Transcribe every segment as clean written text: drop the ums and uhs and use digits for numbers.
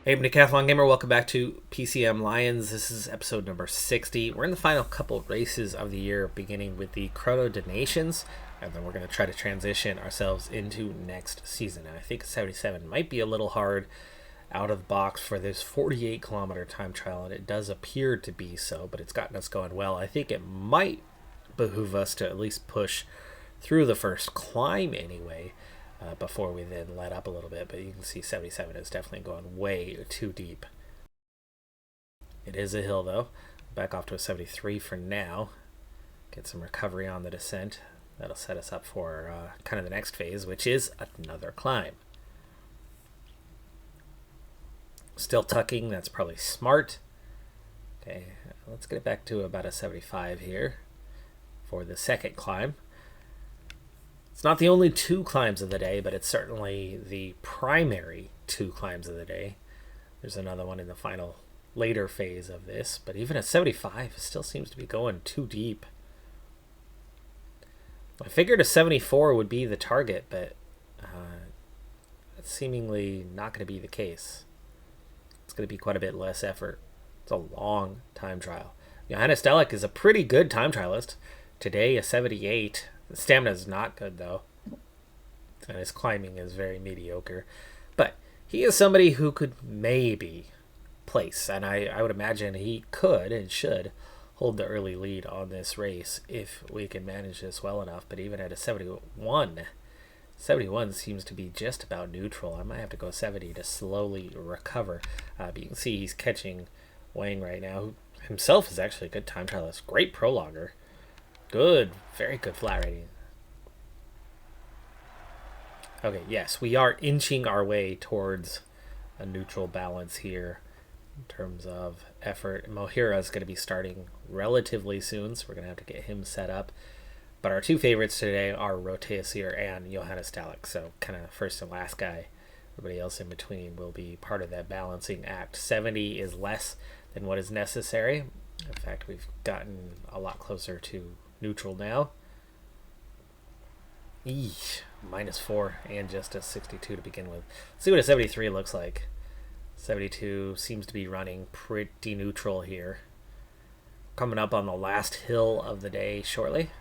Hey, Decathlon Gamer, welcome back to PCM Lions. This is episode number 60. We're in the final couple races of the year, beginning with the Krono Donations, and then we're going to try to transition ourselves into next season. And I think 77 might be a little hard out of the box for this 48-kilometer time trial, and it does appear to be so, but it's gotten us going well. I think it might behoove us to at least push through the first climb anyway, before we then let up a little bit. But you can see 77 is definitely going way too deep. It is a hill though. Back off to a 73 for now. Get some recovery on the descent. That'll set us up for kind of the next phase, which is another climb. Still tucking, that's probably smart. Okay, let's get it back to about a 75 here for the second climb. It's not the only two climbs of the day, but it's certainly the primary two climbs of the day. There's another one in the final later phase of this, but even at 75, it still seems to be going too deep. I figured a 74 would be the target, but that's seemingly not going to be the case. It's going to be quite a bit less effort. It's a long time trial. Johannes Delek is a pretty good time trialist. Today, a 78. The stamina is not good, though, and his climbing is very mediocre. But he is somebody who could maybe place, and I would imagine he could and should hold the early lead on this race if we can manage this well enough. But even at a 71 seems to be just about neutral. I might have to go 70 to slowly recover. But you can see he's catching Wang right now, who himself is actually a good time trialist. Great prolonger. Good, very good flat rating. Okay, yes, we are inching our way towards a neutral balance here in terms of effort. Mohira is going to be starting relatively soon, so we're going to have to get him set up. But our two favorites today are Roteasir and Johannes Dalek, so kind of first and last guy. Everybody else in between will be part of that balancing act. 70 is less than what is necessary. In fact, we've gotten a lot closer to neutral now. Eesh, -4 and just a 62 to begin with. Let's see what a 73 looks like. 72 seems to be running pretty neutral here. Coming up on the last hill of the day shortly.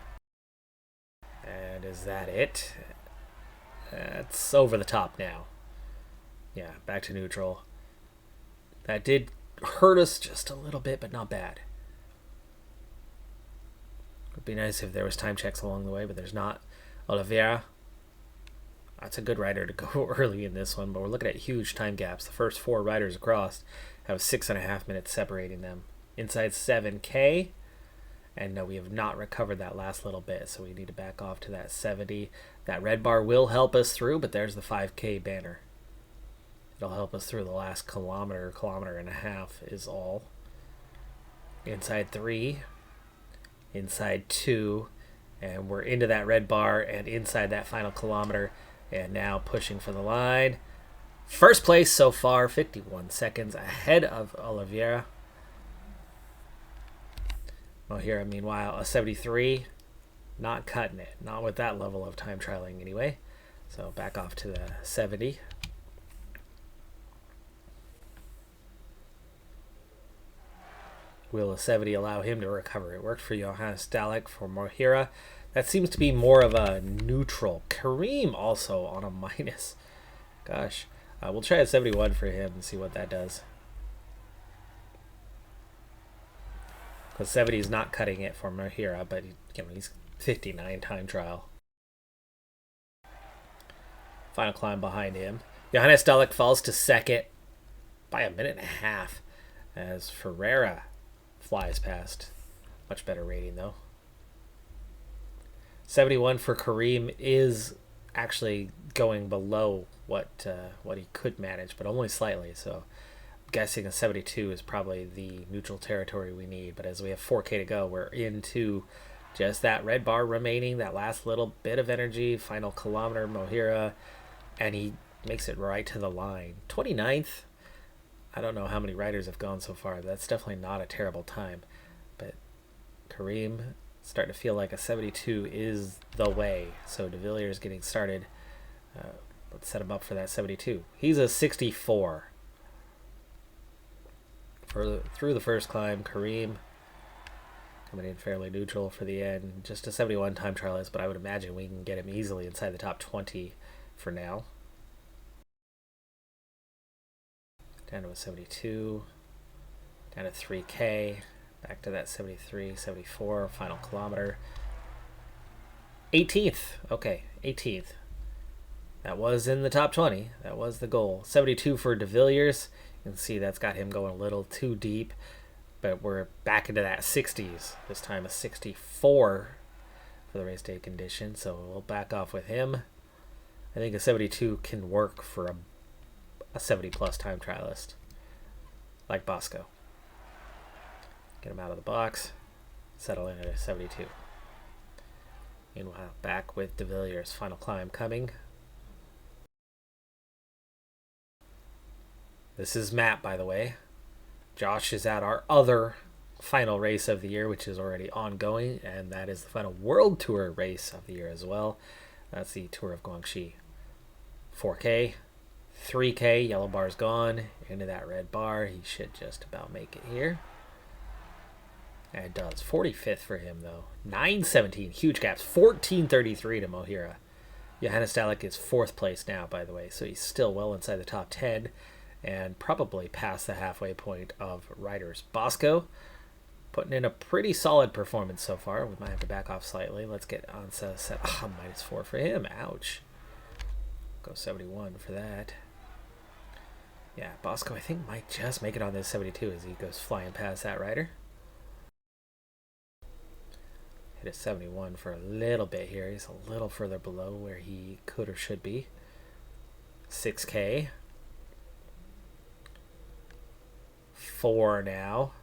And is that it? It's over the top now. Yeah, back to neutral. That did hurt us just a little bit, but not bad. It would be nice if there was time checks along the way, but there's not. Oliveira, that's a good rider to go early in this one, but we're looking at huge time gaps. The first four riders across have 6.5 minutes separating them. Inside 7K, and no, we have not recovered that last little bit, so we need to back off to that 70. That red bar will help us through, but there's the 5K banner. It'll help us through the last kilometer and a half is all. Inside 3. Inside 2, and we're into that red bar and inside that final kilometer, and now pushing for the line. First place so far, 51 seconds ahead of Oliveira. Mohira, meanwhile, a 73, not cutting it, not with that level of time trialing anyway. So back off to the 70. Will a 70 allow him to recover? It worked for Johannes Dalek. For Mohira, that seems to be more of a neutral. Kareem also on a minus. Gosh, we'll try a 71 for him and see what that does. Because 70 is not cutting it for Mohira, but he's 59 time trial. Final climb behind him. Johannes Dalek falls to second by a minute and a half as Ferreira flies past. Much better rating though. 71 for Kareem is actually going below what he could manage, but only slightly. So I'm guessing a 72 is probably the neutral territory we need. But as we have 4K to go, we're into just that red bar remaining, that last little bit of energy, final kilometer, Mohira, and he makes it right to the line. 29th. I don't know how many riders have gone so far. That's definitely not a terrible time. But Kareem starting to feel like a 72 is the way. So De Villiers getting started. Let's set him up for that 72. He's a 64. through the first climb. Kareem coming in fairly neutral for the end. Just a 71 time trialist, but I would imagine we can get him easily inside the top 20 for now. Down to a 72. Down to 3K. Back to that 73, 74. Final kilometer. 18th. Okay, 18th. That was in the top 20. That was the goal. 72 for De Villiers. You can see that's got him going a little too deep. But we're back into that 60s. This time a 64 for the race day condition. So we'll back off with him. I think a 72 can work for a 70-plus time trialist. Like Bosco. Get him out of the box. Settle in at a 72. Meanwhile, back with De Villiers. Final climb coming. This is Matt, by the way. Josh is at our other final race of the year, which is already ongoing, and that is the final World Tour race of the year as well. That's the Tour of Guangxi. 4K, 3K, yellow bar's gone, into that red bar. He should just about make it here. And it does. 45th for him, though. 9:17, huge gaps. 14:33 to Mohira. Johannes Dalek is 4th place now, by the way, so he's still well inside the top 10. And probably past the halfway point of riders. Bosco putting in a pretty solid performance so far. We might have to back off slightly. Let's get Ansa set. -4 for him. Ouch. Go 71 for that. Yeah, Bosco I think might just make it on this 72 as he goes flying past that rider. Hit a 71 for a little bit here. He's a little further below where he could or should be. 6K. 4 now.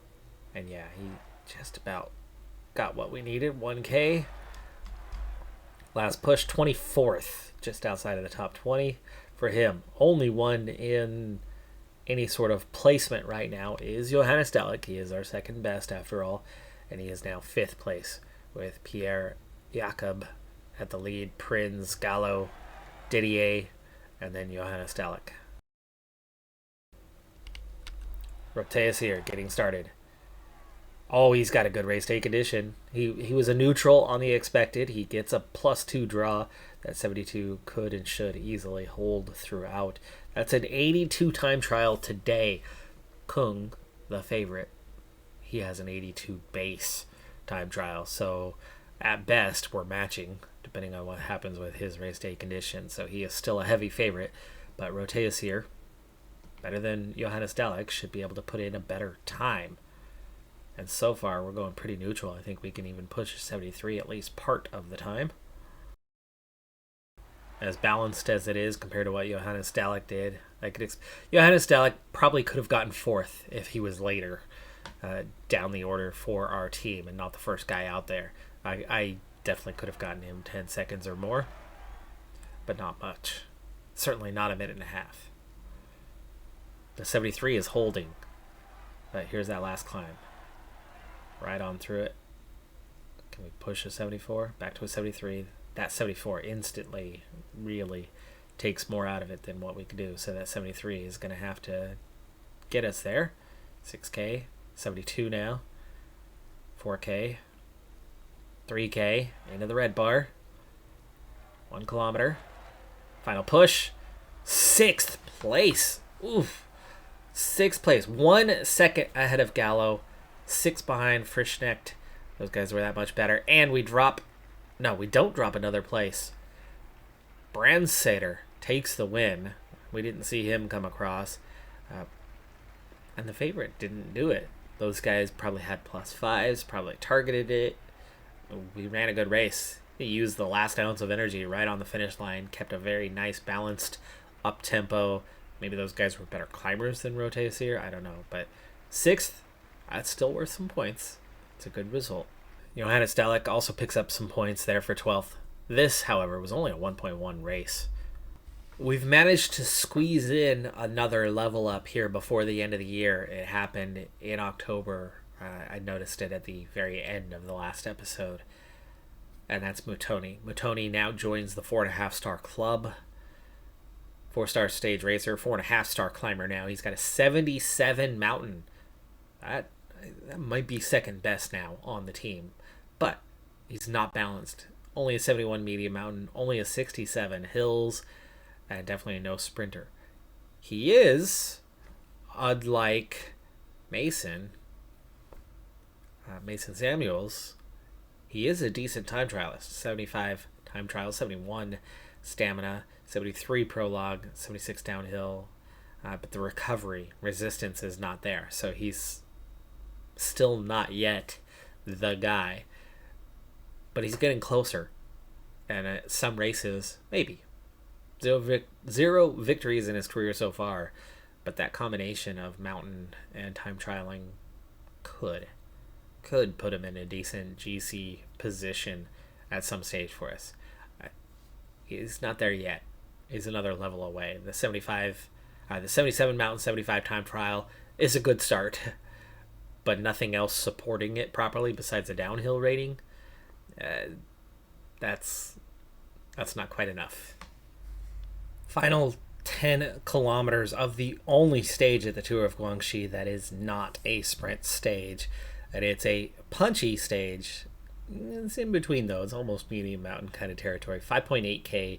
And yeah, he just about got what we needed. 1K. Last push, 24th. Just outside of the top 20 for him. Only one in any sort of placement right now is Johannes Dalek. He is our second best after all. And he is now 5th place with Pierre Jacob at the lead. Prinz, Gallo, Didier, and then Johannes Dalek. Roteus here, getting started. Oh, he's got a good race day condition. He was a neutral on the expected. He gets a +2 draw. That 72 could and should easily hold throughout. That's an 82 time trial today. Kung, the favorite, he has an 82 base time trial. So at best, we're matching, depending on what happens with his race day condition. So he is still a heavy favorite. But Roteus here, better than Johannes Dalek, should be able to put in a better time. And so far, we're going pretty neutral. I think we can even push 73 at least part of the time. As balanced as it is compared to what Johannes Dalek did. Johannes Dalek probably could have gotten 4th if he was later down the order for our team and not the first guy out there. I definitely could have gotten him 10 seconds or more, but not much. Certainly not a minute and a half. The 73 is holding. But here's that last climb. Right on through it. Can we push a 74? Back to a 73. That 74 instantly really takes more out of it than what we could do. So that 73 is going to have to get us there. 6K. 72 now. 4K. 3K. Into the red bar. 1 kilometer. Final push. 6th place. Oof. 6th place, 1 second ahead of Gallo, 6 behind Frischnecht. Those guys were that much better. And we don't drop another place. Brandstater takes the win. We didn't see him come across. And the favorite didn't do it. Those guys probably had +5s, probably targeted it. We ran a good race. He used the last ounce of energy right on the finish line, kept a very nice, balanced up-tempo. Maybe those guys were better climbers than Roteus here. I don't know. But 6th, that's still worth some points. It's a good result. Johannes Dalek also picks up some points there for 12th. This, however, was only a 1.1 race. We've managed to squeeze in another level up here before the end of the year. It happened in October. I noticed it at the very end of the last episode. And that's Mutoni. Mutoni now joins the 4.5-star club. 4-star stage racer, 4.5-star climber now. He's got a 77 mountain that might be second best now on the team, but he's not balanced. Only a 71 medium mountain, only a 67 hills, and definitely no sprinter. He is, unlike Mason Samuels, he is a decent time trialist. 75 time trial, 71 stamina, 73 prologue, 76 downhill, but the recovery resistance is not there, so he's still not yet the guy, but he's getting closer. And some races, maybe zero victories in his career so far, but that combination of mountain and time trialing could put him in a decent GC position at some stage for us. He's not there yet. He's another level away. The 77 mountain 75 time trial is a good start, but nothing else supporting it properly besides a downhill rating. That's not quite enough. Final 10 kilometers of the only stage at the Tour of Guangxi that is not a sprint stage, and it's a punchy stage. It's in between those, almost medium mountain kind of territory. 5.8k,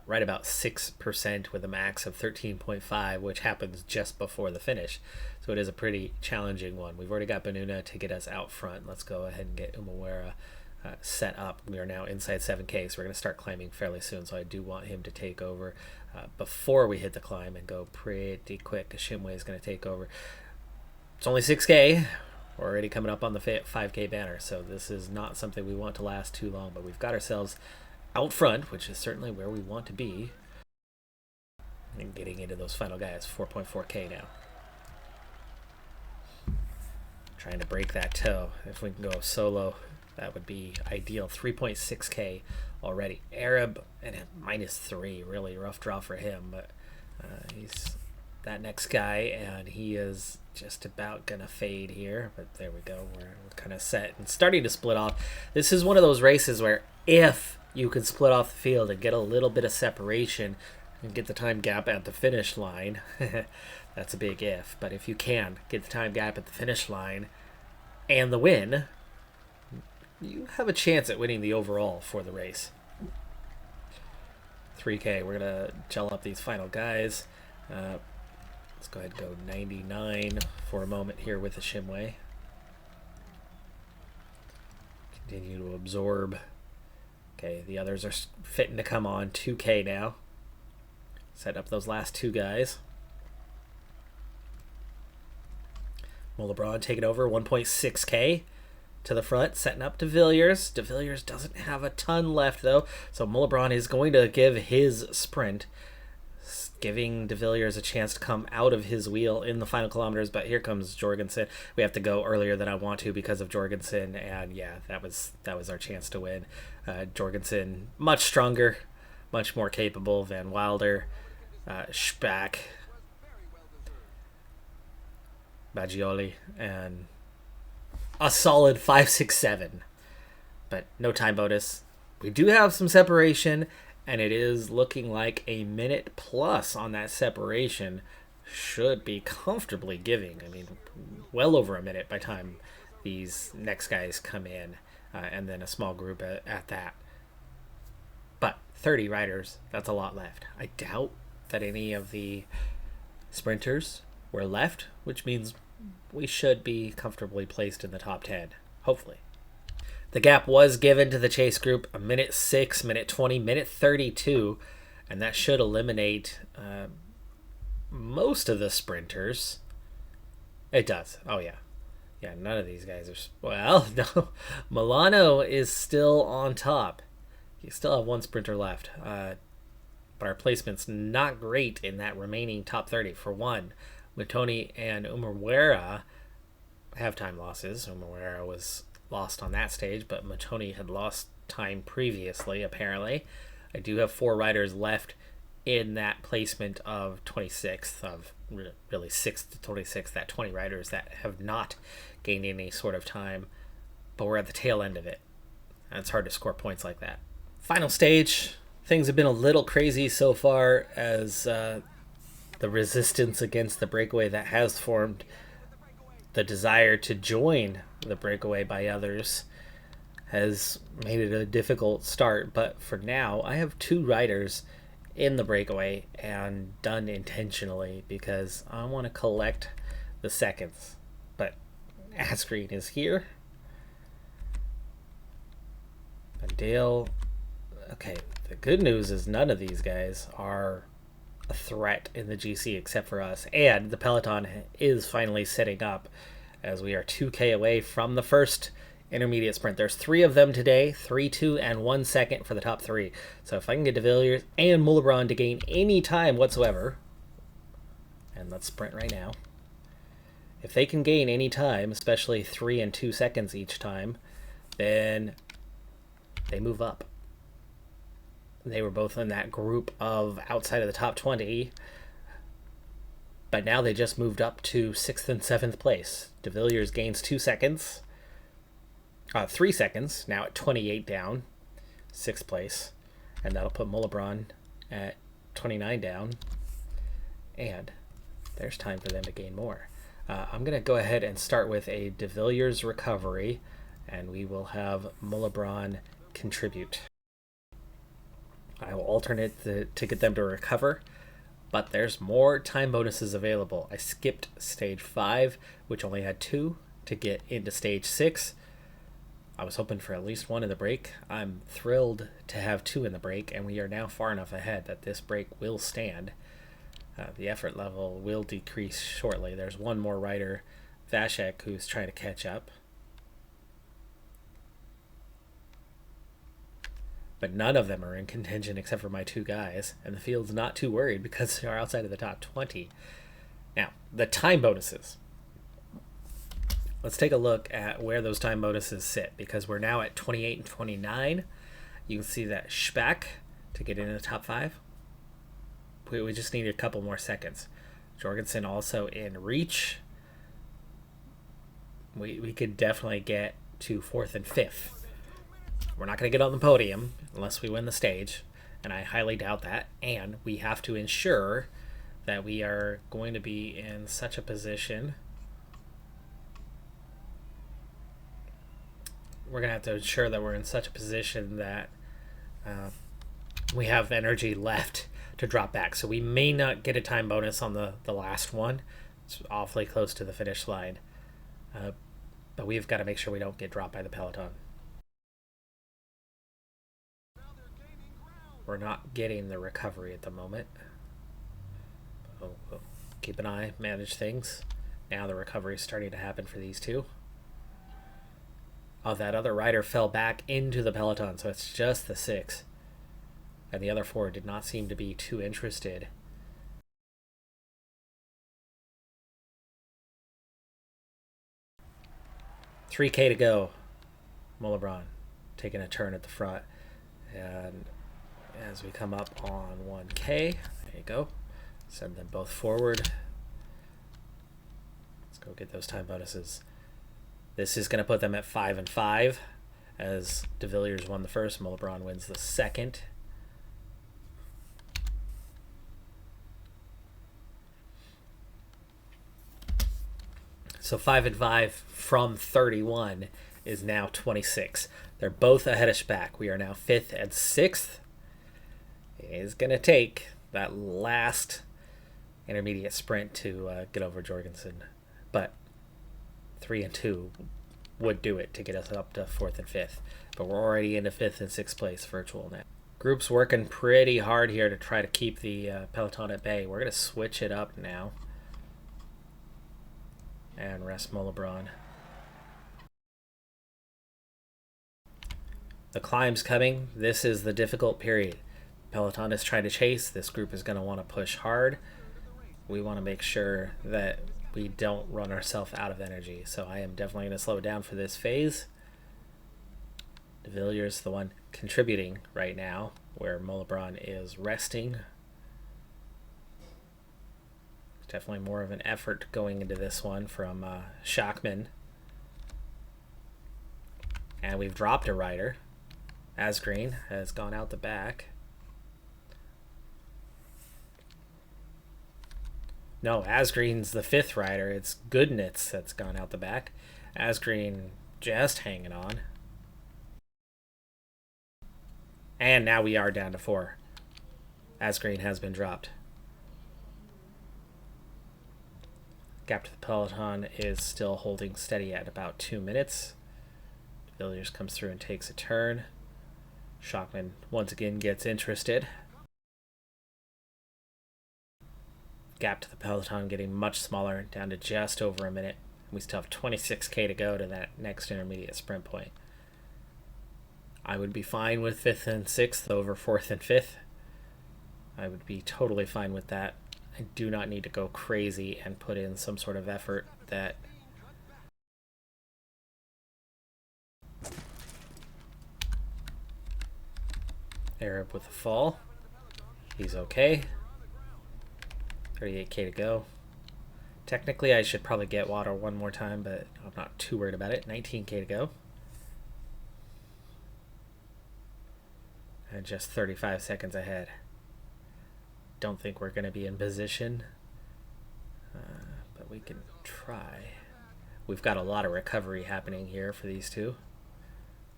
right about 6% with a max of 13.5, which happens just before the finish. So it is a pretty challenging one. We've already got Benuna to get us out front. Let's go ahead and get Umawara set up. We are now inside 7k, so we're going to start climbing fairly soon, so I do want him to take over before we hit the climb and go pretty quick. Shimway is going to take over. It's only 6k. We're already coming up on the 5k banner, so this is not something we want to last too long, but we've got ourselves out front, which is certainly where we want to be. And getting into those final guys, 4.4k now. Trying to break that toe. If we can go solo, that would be ideal. 3.6k already. Arab and -3, really rough draw for him, but he's that next guy, and he is just about gonna fade here, but there we go. We're kind of set and starting to split off. This is one of those races where if you can split off the field and get a little bit of separation and get the time gap at the finish line, that's a big if, but if you can get the time gap at the finish line and the win, you have a chance at winning the overall for the race. 3k, we're gonna gel up these final guys. Let's go ahead and go 99 for a moment here with the Shimway. Continue to absorb. Okay, the others are fitting to come on. 2k now. Set up those last two guys. Molebron taking over, 1.6k to the front, setting up De Villiers. De Villiers doesn't have a ton left, though, so Molebron is going to give his sprint, giving De Villiers a chance to come out of his wheel in the final kilometers, but here comes Jorgensen. We have to go earlier than I want to because of Jorgensen, and yeah, that was our chance to win. Jorgensen, much stronger, much more capable. Van Wilder, Spack, Baggioli, and a solid 5.67, but no time bonus. We do have some separation, and it is looking like a minute plus on that separation should be comfortably giving. I mean, well over a minute by the time these next guys come in, and then a small group at that. But 30 riders, that's a lot left. I doubt that any of the sprinters were left, which means we should be comfortably placed in the top 10, hopefully. The gap was given to the chase group, a minute 6, minute 20, minute 32, and that should eliminate most of the sprinters. It does. Oh, yeah. Yeah, none of these guys are... Well, no. Milano is still on top. You still have one sprinter left. But our placement's not great in that remaining top 30. For one, Matoni and Umawara have time losses. Umawara was lost on that stage, but Matoni had lost time previously, apparently. I do have 4 riders left in that placement of 26th, of really 6th to 26th, that 20 riders that have not gained any sort of time, but we're at the tail end of it. And it's hard to score points like that. Final stage. Things have been a little crazy so far as the resistance against the breakaway that has formed the desire to join the breakaway by others has made it a difficult start. But for now, I have 2 riders in the breakaway, and done intentionally because I want to collect the seconds. But Asgreen is here. And Dale. Okay, the good news is none of these guys are a threat in the GC except for us. And the peloton is finally setting up as we are 2K away from the first intermediate sprint. There's 3 of them today, 3, 2, and 1 second for the top 3. So if I can get De Villiers and Moulebron to gain any time whatsoever, and let's sprint right now. If they can gain any time, especially 3 and 2 seconds each time, then they move up. They were both in that group of outside of the top 20, but now they just moved up to 6th and 7th place. De Villiers gains 2 seconds. 3 seconds, now at 28 down, 6th place. And that'll put Moulebron at 29 down. And there's time for them to gain more. I'm going to go ahead and start with a De Villiers recovery, and we will have Moulebron contribute. I will alternate to get them to recover, but there's more time bonuses available. I skipped stage 5, which only had 2, to get into stage 6. I was hoping for at least 1 in the break. I'm thrilled to have 2 in the break, and we are now far enough ahead that this break will stand. The effort level will decrease shortly. There's 1 more rider, Vashek, who's trying to catch up. But none of them are in contention except for my 2 guys, and the field's not too worried because they're outside of the top 20. Now, the time bonuses. Let's take a look at where those time bonuses sit, because we're now at 28 and 29. You can see that Speck to get into the top 5. We just need a couple more seconds. Jorgensen also in reach. We could definitely get to 4th and 5th. We're not going to get on the podium unless we win the stage, and I highly doubt that. And we have to ensure that we are going to be in such a position. We're going to have to ensure that we're in such a position that we have energy left to drop back. So we may not get a time bonus on the last one. It's awfully close to the finish line. But we've got to make sure we don't get dropped by the peloton. We're not getting the recovery at the moment. We'll keep an eye, manage things. Now the recovery is starting to happen for these 2. Oh, that other rider fell back into the peloton, so it's just the 6. And the other 4 did not seem to be too interested. $3K to go. Moulebron taking a turn at the front. And as we come up on 1K, there you go. Send them both forward. Let's go get those time bonuses. This is going to put them at 5 and 5, as De Villiers won the first, Moulebron wins the second. So 5 and 5 from 31 is now 26. They're both ahead of Speck. We are now 5th and 6th. It's going to take that last intermediate sprint to get over Jorgensen. But 3 and 2 would do it to get us up to 4th and 5th. But we're already into 5th and 6th place virtual now. Group's working pretty hard here to try to keep the peloton at bay. We're going to switch it up now. And rest Moulebron. The climb's coming. This is the difficult period. Peloton is trying to chase. This group is going to want to push hard. We want to make sure that we don't run ourselves out of energy. So I am definitely going to slow it down for this phase. De Villiers, the one contributing right now, where Moulebron is resting. Definitely more of an effort going into this one from Schachmann. And we've dropped a rider. Asgreen has gone out the back. No, Asgreen's the fifth rider. It's Goodnitz that's gone out the back. Asgreen just hanging on. And now we are down to 4. Asgreen has been dropped. Gap to the peloton is still holding steady at about 2 minutes. Villiers comes through and takes a turn. Shockman once again gets interested. Gap to the peloton getting much smaller, down to just over a minute. We still have 26k to go to that next intermediate sprint point. I would be fine with 5th and 6th over 4th and 5th. I would be totally fine with that. I do not need to go crazy and put in some sort of effort that Arab with a fall. He's okay. 38k to go. Technically, I should probably get water one more time, but I'm not too worried about it. 19k to go. And just 35 seconds ahead. Don't think we're going to be in position, but we can try. We've got a lot of recovery happening here for these two,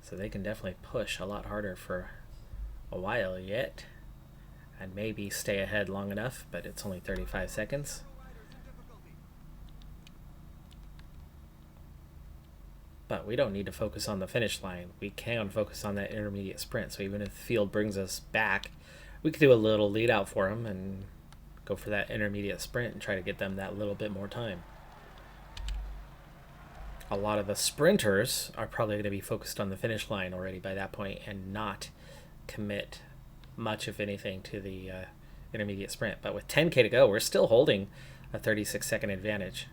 so they can definitely push a lot harder for a while yet, and maybe stay ahead long enough, but it's only 35 seconds. But we don't need to focus on the finish line. We can focus on that intermediate sprint, so even if the field brings us back, we could do a little lead out for them and go for that intermediate sprint and try to get them that little bit more time. A lot of the sprinters are probably going to be focused on the finish line already by that point and not commit much, if anything, to the intermediate sprint. But with 10k to go, we're still holding a 36-second advantage.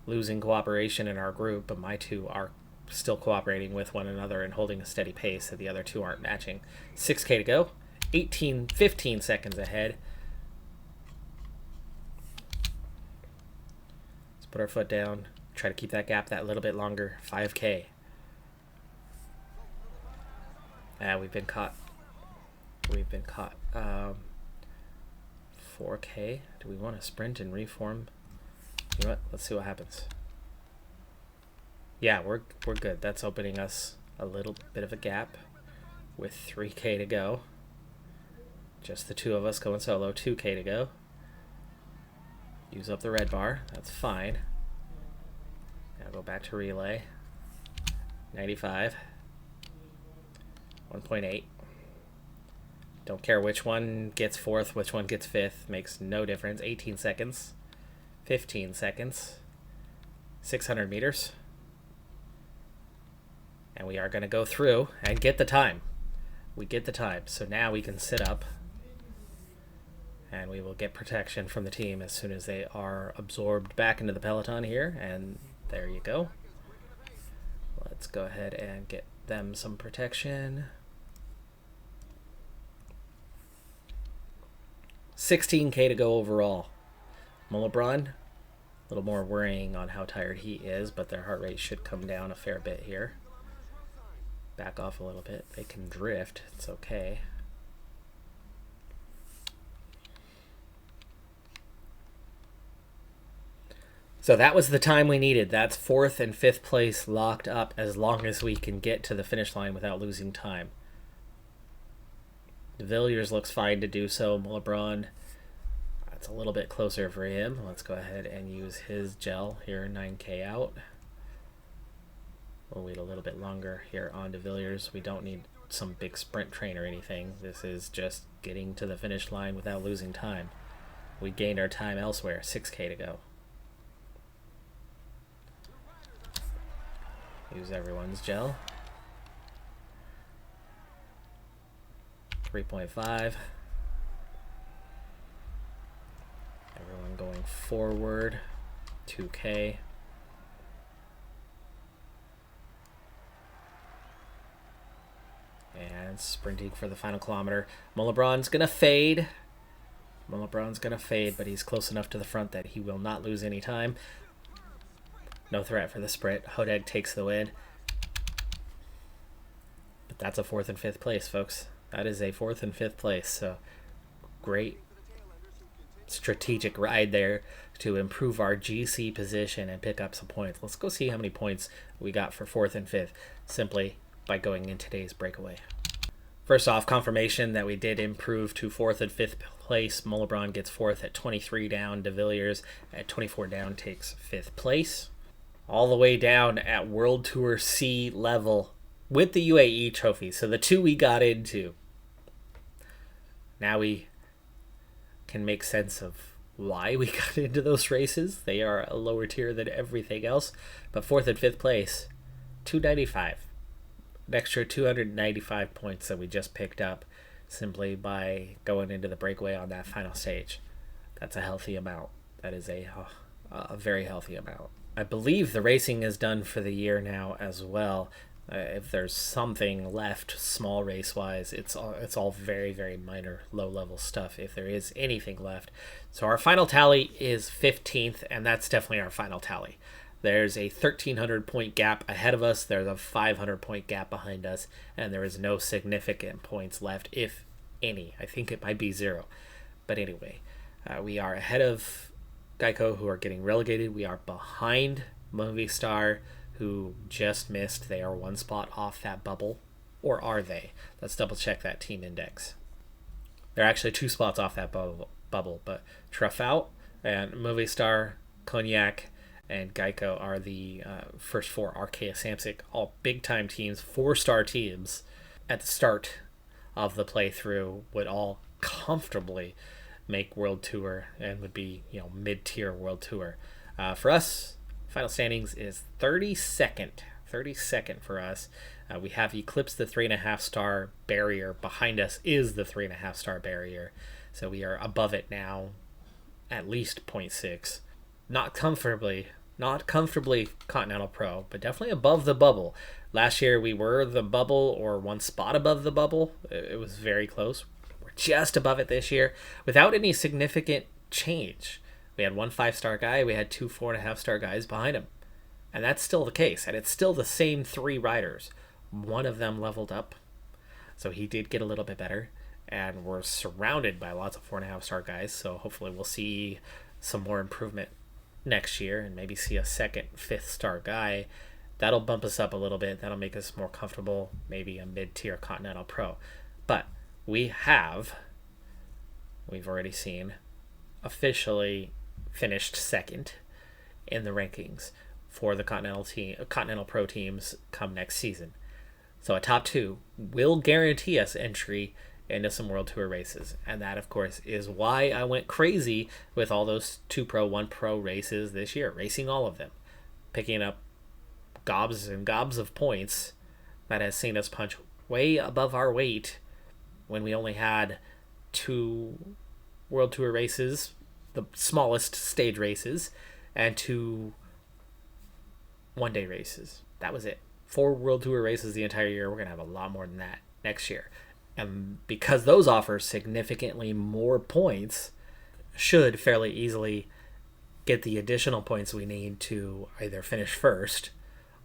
Losing cooperation in our group, but my two are still cooperating with one another and holding a steady pace that the other two aren't matching. 6k to go. 15 seconds ahead. Let's put our foot down. Try to keep that gap that little bit longer. 5k. We've been caught. 4k. Do we want to sprint and reform? You know what? Let's see what happens. Yeah, we're good. That's opening us a little bit of a gap with 3k to go. Just the two of us going solo. 2k to go. Use up the red bar. That's fine. Now go back to relay. 95. 1.8. Don't care which one gets 4th, which one gets 5th. Makes no difference. 18 seconds. 15 seconds. 600 meters. And we are going to go through and get the time. We get the time. So now we can sit up. And we will get protection from the team as soon as they are absorbed back into the peloton here. And there you go. Let's go ahead and get them some protection. 16k to go overall. Mulebron, a little more worrying on how tired he is, but their heart rate should come down a fair bit here. Back off a little bit. They can drift. It's okay. So that was the time we needed. That's 4th and 5th place locked up as long as we can get to the finish line without losing time. De Villiers looks fine to do so. Mulebron, that's a little bit closer for him. Let's go ahead and use his gel here, 9k out. We'll wait a little bit longer here on De Villiers. We don't need some big sprint train or anything. This is just getting to the finish line without losing time. We gained our time elsewhere. 6k to go. Use everyone's gel. 3.5. Everyone going forward. 2k. And sprinting for the final kilometer. Mulebron's gonna fade. Mulebron's gonna fade, but he's close enough to the front that he will not lose any time. No threat for the sprint. Hodeg takes the win. But that's a 4th and 5th place, folks. That is a 4th and 5th place. So great strategic ride there to improve our GC position and pick up some points. Let's go see how many points we got for 4th and 5th simply by going in today's breakaway. First off, confirmation that we did improve to 4th and 5th place. Molebron gets 4th at 23 down. De Villiers at 24 down takes 5th place. All the way down at World Tour C level with the UAE trophy. So the 2 we got into. Now we can make sense of why we got into those races. They are a lower tier than everything else. But 4th and 5th place, 295. An extra 295 points that we just picked up simply by going into the breakaway on that final stage. That's a healthy amount. That is a very healthy amount. I believe the racing is done for the year now as well. If there's something left small race wise, it's all very, very minor low level stuff if there is anything left. So our final tally is 15th, and that's definitely our final tally. There's a 1,300 point gap ahead of us. There's a 500 point gap behind us, and there is no significant points left, if any. I think it might be 0. But anyway, we are ahead of Geico, who are getting relegated. We are behind Movistar, who just missed. They are 1 spot off that bubble. Or are they? Let's double check that team index. They're actually 2 spots off that bubble. But Trafalt and Movistar, Cognac, and Geico are the first 4. Arkea Samsic, all big-time teams, 4-star teams at the start of the playthrough, would all comfortably make World Tour and would be, mid-tier World Tour. For us, final standings is 32nd. 32nd for us. We have eclipsed the 3.5-star barrier. Behind us is the 3.5-star barrier. So we are above it now, at least 0.6. Not comfortably Continental Pro, but definitely above the bubble. Last year we were the bubble or 1 spot above the bubble. It was very close. We're just above it this year without any significant change. We had 1 5-star guy. We had 2 4.5-star guys behind him. And that's still the case. And it's still the same 3 riders. One of them leveled up. So he did get a little bit better. And we're surrounded by lots of 4.5-star guys. So hopefully we'll see some more improvement next year and maybe see a 2nd, 5th-star guy. That'll bump us up a little bit. That'll make us more comfortable. Maybe a mid-tier Continental Pro. But we've already seen, officially finished 2nd in the rankings for the Continental Pro teams come next season. So a top 2 will guarantee us entry into some World Tour races. And that, of course, is why I went crazy with all those 2 Pro, 1 Pro races this year, racing all of them, picking up gobs and gobs of points that has seen us punch way above our weight when we only had 2 World Tour races, the smallest stage races, and 2 one-day races. That was it. 4 World Tour races the entire year. We're going to have a lot more than that next year. And because those offer significantly more points, should fairly easily get the additional points we need to either finish first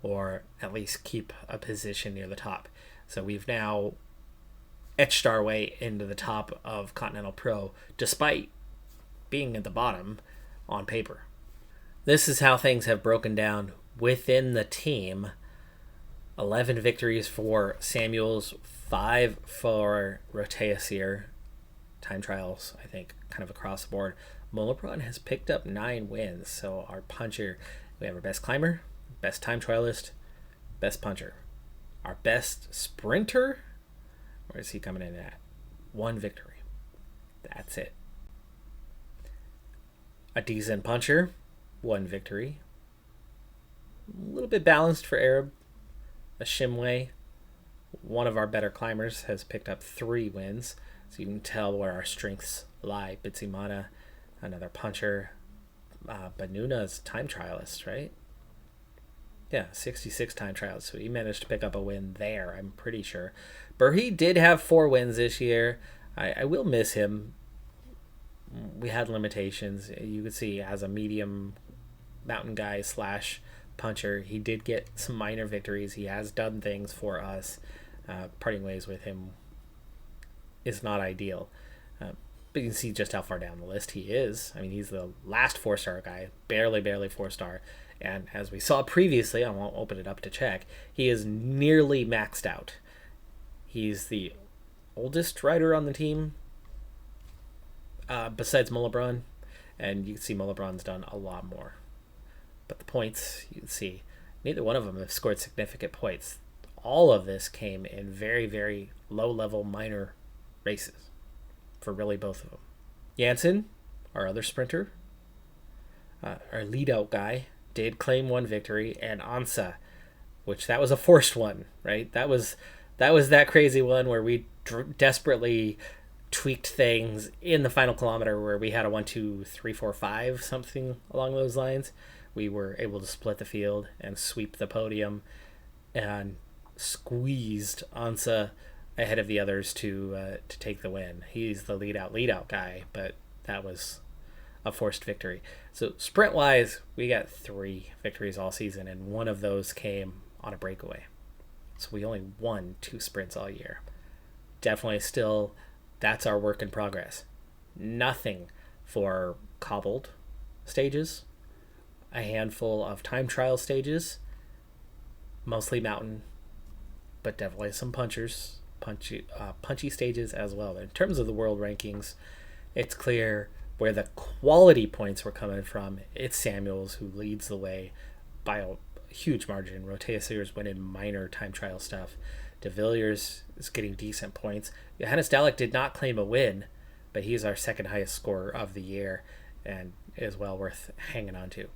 or at least keep a position near the top. So we've now etched our way into the top of Continental Pro despite being at the bottom on paper. This is how things have broken down within the team. 11 victories for Samuels, 5 for Roteasir. Time trials, I think, kind of across the board. Molebron has picked up 9 wins. So our puncher, we have our best climber, best time trialist, best puncher. Our best sprinter, where is he coming in at? 1 victory. That's it. A decent puncher, 1 victory. A little bit balanced for Arab. A Shimway, one of our better climbers, has picked up 3 wins. So you can tell where our strengths lie. Bitsimana, another puncher. Banuna's time trialist, right? Yeah, 66 time trials. So he managed to pick up a win there, I'm pretty sure. Burhi did have 4 wins this year. I will miss him. We had limitations. You could see as a medium mountain guy / puncher, he did get some minor victories. He has done things for us. Parting ways with him is not ideal. But you can see just how far down the list he is. I mean, he's the last 4-star guy, barely 4-star. And as we saw previously, I won't open it up to check, he is nearly maxed out. He's the oldest rider on the team, besides Mullebron. And you can see Mullebron's done a lot more. But the points, you can see, neither one of them have scored significant points. All of this came in very, very low-level minor races for really both of them. Janssen, our other sprinter, our lead-out guy, did claim one victory, and Ansa, which that was a forced one, right? That was that crazy one where we desperately tweaked things in the final kilometer where we had a 1, 2, 3, 4, 5, something along those lines. We were able to split the field and sweep the podium and squeezed Ansa ahead of the others to take the win. He's the lead out guy, but that was a forced victory. So sprint wise, we got 3 victories all season, and one of those came on a breakaway. So we only won 2 sprints all year. Definitely still, that's our work in progress. Nothing for cobbled stages, a handful of time trial stages, mostly mountain, but definitely some punchy stages as well. In terms of the world rankings, it's clear where the quality points were coming from. It's Samuels who leads the way by a huge margin. Roteasir's winning minor time trial stuff. De Villiers is getting decent points. Johannes Dalek did not claim a win, but he's our second highest scorer of the year and is well worth hanging on to.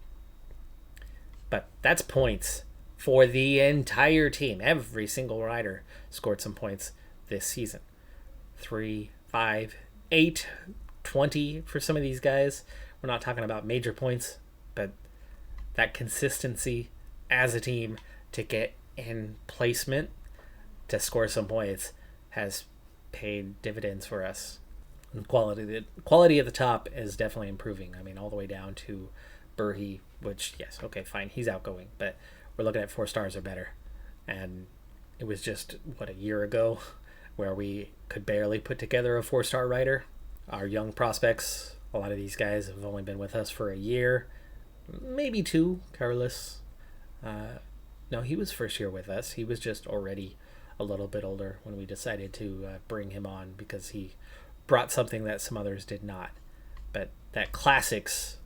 But that's points for the entire team. Every single rider scored some points this season. 3, 5, 8, 20 for some of these guys. We're not talking about major points, but that consistency as a team to get in placement to score some points has paid dividends for us. And quality at the top is definitely improving. I mean, all the way down to Burhi, which, yes, okay, fine, he's outgoing, but we're looking at 4 stars or better. And it was just, a year ago where we could barely put together a 4-star rider. Our young prospects, a lot of these guys have only been with us for a year, maybe 2. Carlos, no, he was first year with us. He was just already a little bit older when we decided to bring him on because he brought something that some others did not. But that classics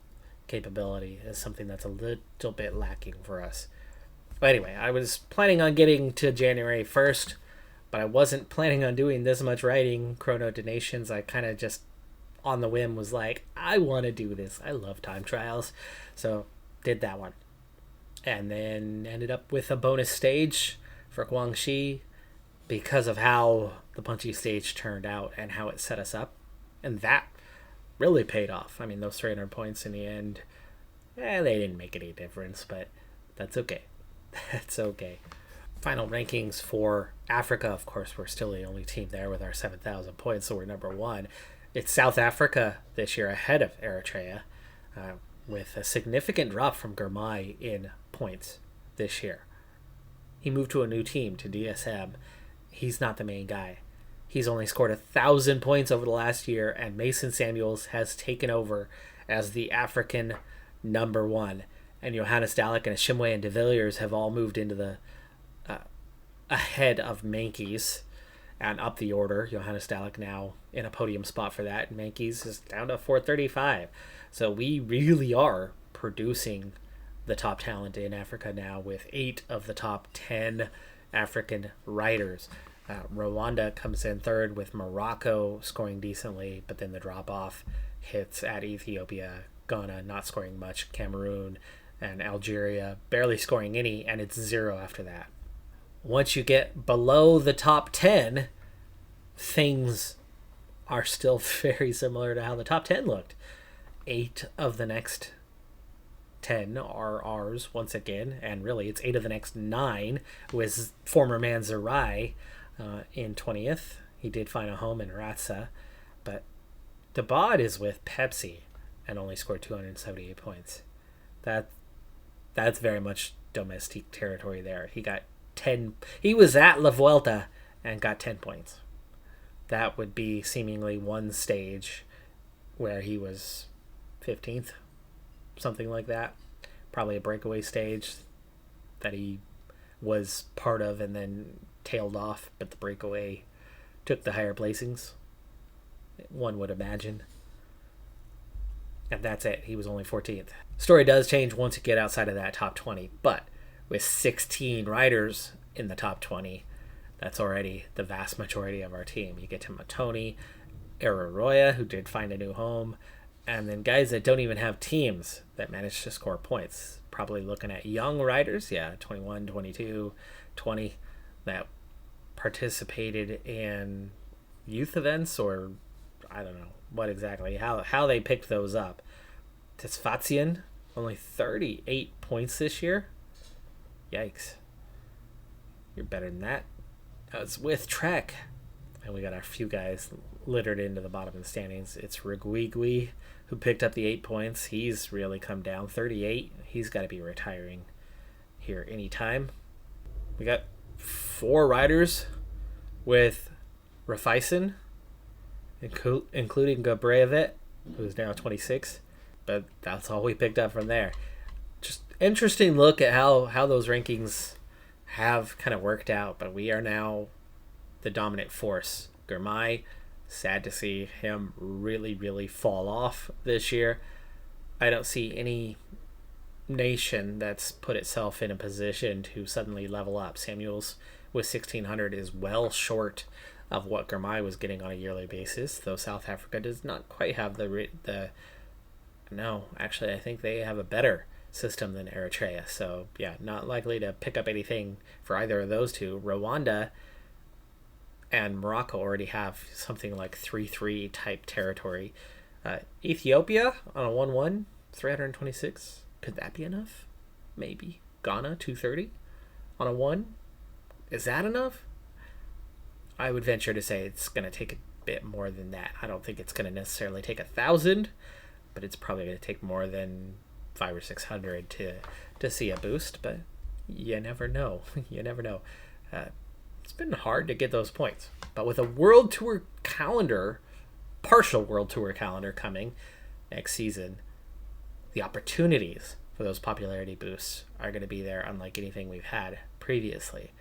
capability is something that's a little bit lacking for us. But anyway, I was planning on getting to January 1st, but I wasn't planning on doing this much writing Krono donations. I kind of just on the whim was like, I want to do this. I love time trials. So did that one. And then ended up with a bonus stage for Guangxi because of how the punchy stage turned out and how it set us up. And that really paid off. I mean, those 300 points in the end, they didn't make any difference, but that's okay. That's okay. Final rankings for Africa, of course, we're still the only team there with our 7,000 points, so we're number 1. It's South Africa this year ahead of Eritrea, with a significant drop from Girmay in points this year. He moved to a new team, to DSM. He's not the main guy. He's only scored 1,000 points over the last year, and Mason Samuels has taken over as the African number 1. And Johannes Dalek and Ashimwe and De Villiers have all moved into the ahead of Mankies and up the order. Johannes Dalek now in a podium spot for that, and Mankies is down to 435. So we really are producing the top talent in Africa now with 8 of the top 10 African riders. Rwanda comes in third with Morocco scoring decently, but then the drop-off hits at Ethiopia, Ghana not scoring much, Cameroon, and Algeria barely scoring any, and it's 0 after that. Once you get below the top 10, things are still very similar to how the top 10 looked. 8 of the next 10 are ours once again, and really it's 8 of the next 9 with former Manzarai in 20th. He did find a home in Ratsa, but Dabad is with Pepsi and only scored 278 points. That's very much domestique territory there. He got 10. He was at La Vuelta and got 10 points. that would be seemingly one stage where he was 15th, something like that. Probably a breakaway stage that he was part of and then tailed off, but the breakaway took the higher placings, one would imagine. And that's it. He was only 14th. Story does change once you get outside of that top 20, but with 16 riders in the top 20, that's already the vast majority of our team. You get to Matoni, Araroya, who did find a new home, and then guys that don't even have teams that manage to score points. Probably looking at young riders, 21, 22, 20, that participated in youth events, or I don't know what exactly, how they picked those up. Tesfazian, only 38 points this year. Yikes. You're better than that. It's with Trek. And we got a few guys littered into the bottom of the standings. It's Riguigui who picked up the 8 points. He's really come down. 38. He's got to be retiring here anytime. We got 4 riders with Rafison, including Gabraevet, who's now 26. But that's all we picked up from there. Just interesting look at how those rankings have kind of worked out. But we are now the dominant force. Girmay, sad to see him really, really fall off this year. I don't see any nation that's put itself in a position to suddenly level up. Samuels with 1600 is well short of what Girmay was getting on a yearly basis, though South Africa does not quite have no, actually I think they have a better system than Eritrea, so not likely to pick up anything for either of those two. Rwanda and Morocco already have something like 3-3 type territory. Ethiopia on a 1-1, 326. Could that be enough? Maybe. Ghana, 230 on a 1. Is that enough? I would venture to say it's going to take a bit more than that. I don't think it's going to necessarily take 1,000, but it's probably going to take more than 500 or 600 to see a boost, but you never know. You never know. It's been hard to get those points, but with a World Tour calendar, partial World Tour calendar coming next season, the opportunities for those popularity boosts are going to be there unlike anything we've had previously.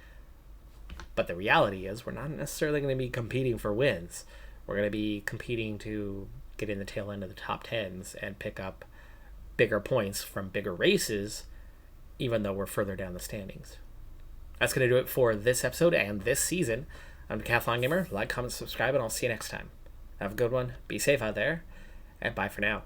But the reality is we're not necessarily going to be competing for wins. We're going to be competing to get in the tail end of the top 10s and pick up bigger points from bigger races, even though we're further down the standings. That's going to do it for this episode and this season. I'm Decathlon Gamer. Like, comment, subscribe, and I'll see you next time. Have a good one. Be safe out there, and bye for now.